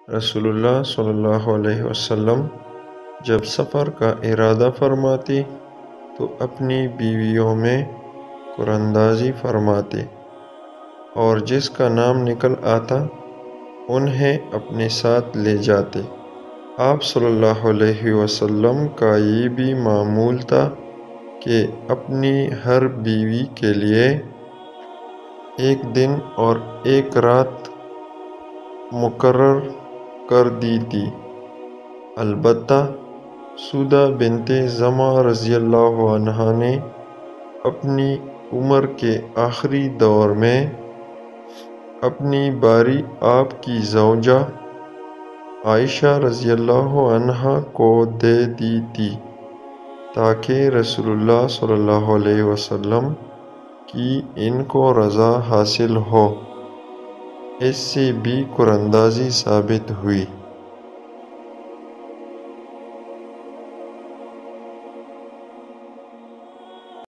رسول اللہ صلی اللہ علیہ وسلم جب سفر کا ارادہ فرماتے تو اپنی بیویوں میں قراندازی فرماتے اور جس کا نام نکل آتا انہیں اپنے ساتھ لے جاتے۔ آپ صلی اللہ علیہ وسلم کا یہ بھی معمول تھا کہ اپنی ہر بیوی کے لیے ایک دن اور ایک رات مقرر کر دی تھی۔ البتہ سودہ بنت زمعہ رضی اللہ عنہا نے اپنی عمر کے آخری دور میں اپنی باری آپ کی زوجہ عائشہ رضی اللہ عنہا کو دے دی تھی تاکہ رسول اللہ صلی اللہ علیہ وسلم کی ان کو رضا حاصل ہو۔ اس سے بھی قراندازی ثابت ہوئی۔